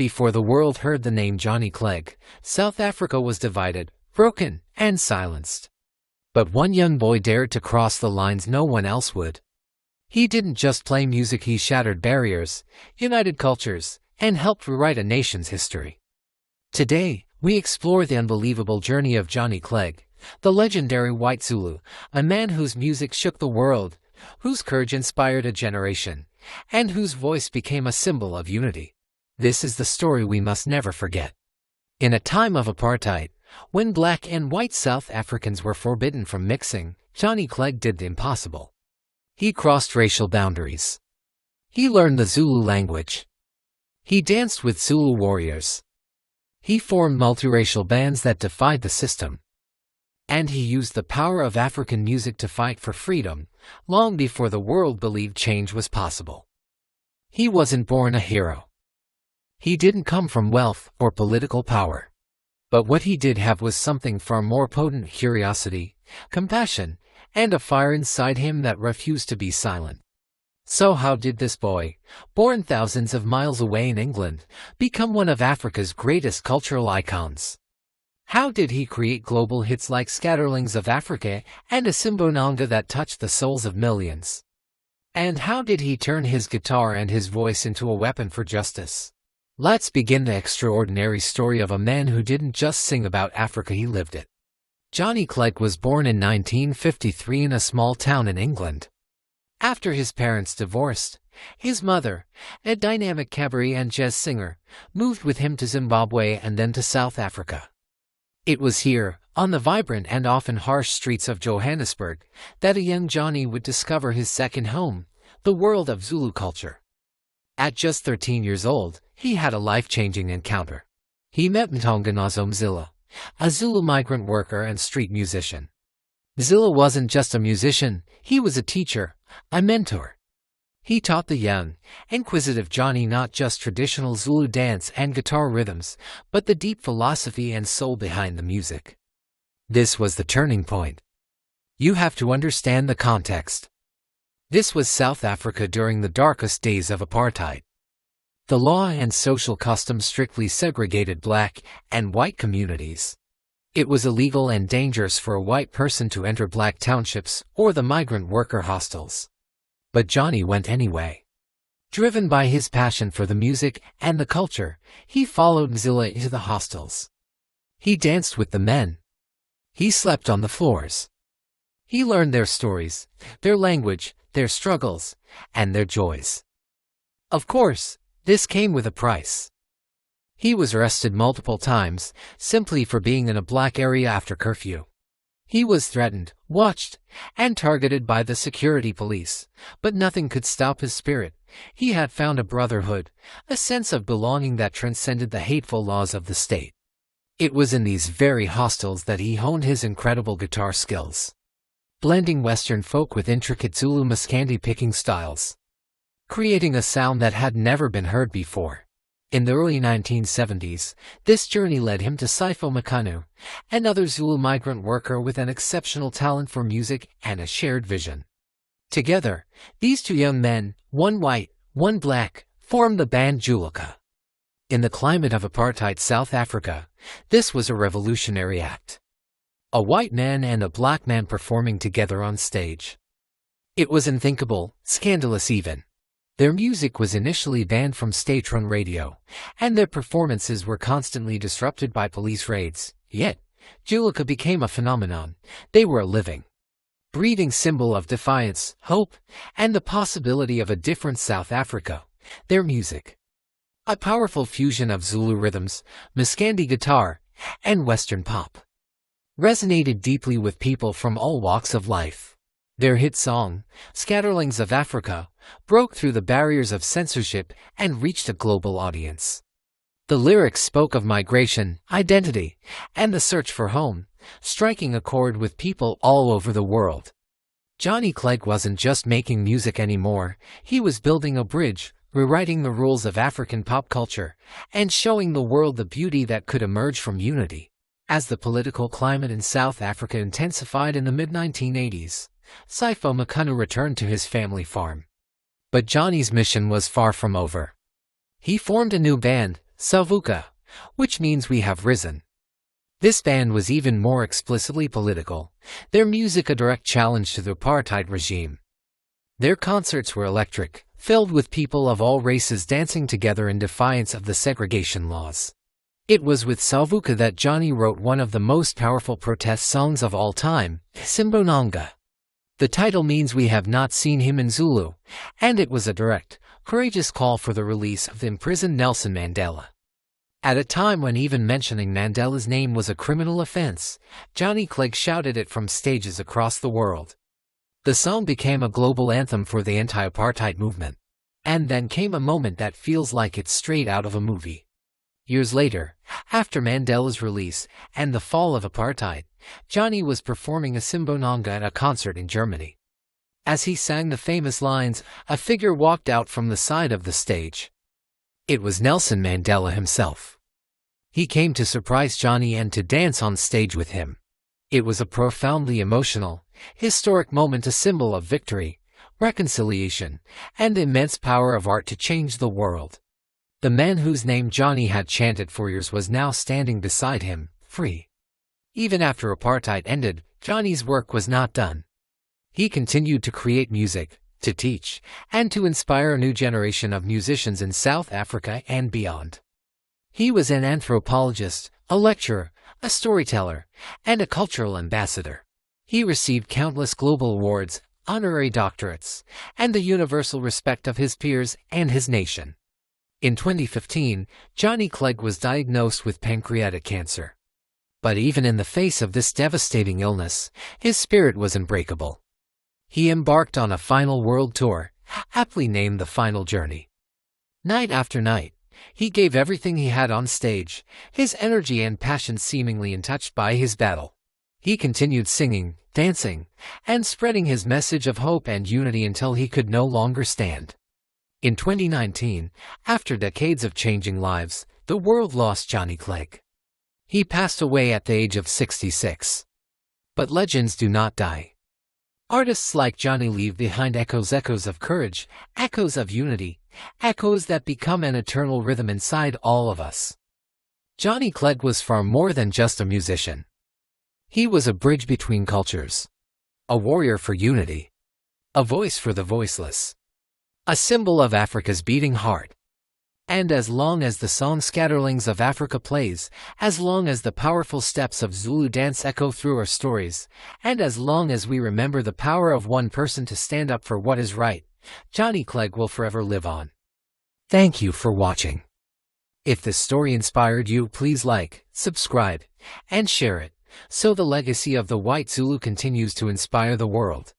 before the world heard the name Johnny Clegg, South Africa was divided, broken, and silenced. But one young boy dared to cross the lines no one else would. He didn't just play music, he shattered barriers, united cultures, and helped rewrite a nation's history. Today, we explore the unbelievable journey of Johnny Clegg, the legendary white Zulu, a man whose music shook the world, whose courage inspired a generation, and whose voice became a symbol of unity. This is the story we must never forget. In a time of apartheid, when black and white South Africans were forbidden from mixing, Johnny Clegg did the impossible. He crossed racial boundaries. He learned the Zulu language. He danced with Zulu warriors. He formed multiracial bands that defied the system. And he used the power of African music to fight for freedom, long before the world believed change was possible. He wasn't born a hero. He didn't come from wealth or political power. But what he did have was something far more potent: curiosity, compassion, and a fire inside him that refused to be silent. So how did this boy, born thousands of miles away in England, become one of Africa's greatest cultural icons? How did he create global hits like Scatterlings of Africa and a Simbonanga that touched the souls of millions? And how did he turn his guitar and his voice into a weapon for justice? Let's begin the extraordinary story of a man who didn't just sing about Africa, he lived it. Johnny Clegg was born in 1953 in a small town in England. After his parents divorced, his mother, a dynamic cabaret and jazz singer, moved with him to Zimbabwe and then to South Africa. It was here, on the vibrant and often harsh streets of Johannesburg, that a young Johnny would discover his second home, the world of Zulu culture. At just 13 years old, he had a life-changing encounter. He met Mthonganazo Mzila, a Zulu migrant worker and street musician. Zilla wasn't just a musician, he was a teacher, a mentor. He taught the young, inquisitive Johnny not just traditional Zulu dance and guitar rhythms, but the deep philosophy and soul behind the music. This was the turning point. You have to understand the context. This was South Africa during the darkest days of apartheid. The law and social customs strictly segregated black and white communities. It was illegal and dangerous for a white person to enter black townships or the migrant worker hostels. But Johnny went anyway. Driven by his passion for the music and the culture, he followed Mzila into the hostels. He danced with the men. He slept on the floors. He learned their stories, their language, their struggles, and their joys. Of course, this came with a price. He was arrested multiple times, simply for being in a black area after curfew. He was threatened, watched, and targeted by the security police, but nothing could stop his spirit. He had found a brotherhood, a sense of belonging that transcended the hateful laws of the state. It was in these very hostels that he honed his incredible guitar skills, blending Western folk with intricate Zulu maskandi picking styles, creating a sound that had never been heard before. In the early 1970s, this journey led him to Sipho Makanu, another Zulu migrant worker with an exceptional talent for music and a shared vision. Together, these two young men, one white, one black, formed the band Juluka. In the climate of apartheid South Africa, this was a revolutionary act. A white man and a black man performing together on stage. It was unthinkable, scandalous even. Their music was initially banned from state-run radio, and their performances were constantly disrupted by police raids. Yet, Juluka became a phenomenon. They were a living, breathing symbol of defiance, hope, and the possibility of a different South Africa. Their music, a powerful fusion of Zulu rhythms, maskandi guitar, and Western pop, resonated deeply with people from all walks of life. Their hit song, Scatterlings of Africa, broke through the barriers of censorship and reached a global audience. The lyrics spoke of migration, identity, and the search for home, striking a chord with people all over the world. Johnny Clegg wasn't just making music anymore, he was building a bridge, rewriting the rules of African pop culture, and showing the world the beauty that could emerge from unity. As the political climate in South Africa intensified in the mid-1980s, Sipho Makanu returned to his family farm. But Johnny's mission was far from over. He formed a new band, Savuka, which means we have risen. This band was even more explicitly political, their music a direct challenge to the apartheid regime. Their concerts were electric, filled with people of all races dancing together in defiance of the segregation laws. It was with Savuka that Johnny wrote one of the most powerful protest songs of all time, Simbonanga. The title means we have not seen him in Zulu, and it was a direct, courageous call for the release of the imprisoned Nelson Mandela. At a time when even mentioning Mandela's name was a criminal offense, Johnny Clegg shouted it from stages across the world. The song became a global anthem for the anti-apartheid movement. And then came a moment that feels like it's straight out of a movie. Years later, after Mandela's release and the fall of apartheid, Johnny was performing a Simbonanga at a concert in Germany. As he sang the famous lines, a figure walked out from the side of the stage. It was Nelson Mandela himself. He came to surprise Johnny and to dance on stage with him. It was a profoundly emotional, historic moment, a symbol of victory, reconciliation, and the immense power of art to change the world. The man whose name Johnny had chanted for years was now standing beside him, free. Even after apartheid ended, Johnny's work was not done. He continued to create music, to teach, and to inspire a new generation of musicians in South Africa and beyond. He was an anthropologist, a lecturer, a storyteller, and a cultural ambassador. He received countless global awards, honorary doctorates, and the universal respect of his peers and his nation. In 2015, Johnny Clegg was diagnosed with pancreatic cancer. But even in the face of this devastating illness, his spirit was unbreakable. He embarked on a final world tour, aptly named The Final Journey. Night after night, he gave everything he had on stage, his energy and passion seemingly untouched by his battle. He continued singing, dancing, and spreading his message of hope and unity until he could no longer stand. In 2019, after decades of changing lives, the world lost Johnny Clegg. He passed away at the age of 66. But legends do not die. Artists like Johnny leave behind echoes of courage, echoes of unity, echoes that become an eternal rhythm inside all of us. Johnny Clegg was far more than just a musician. He was a bridge between cultures, a warrior for unity, a voice for the voiceless, a symbol of Africa's beating heart. And as long as the song Scatterlings of Africa plays, as long as the powerful steps of Zulu dance echo through our stories, and as long as we remember the power of one person to stand up for what is right, Johnny Clegg will forever live on. Thank you for watching. If this story inspired you, please like, subscribe, and share it, so the legacy of the White Zulu continues to inspire the world.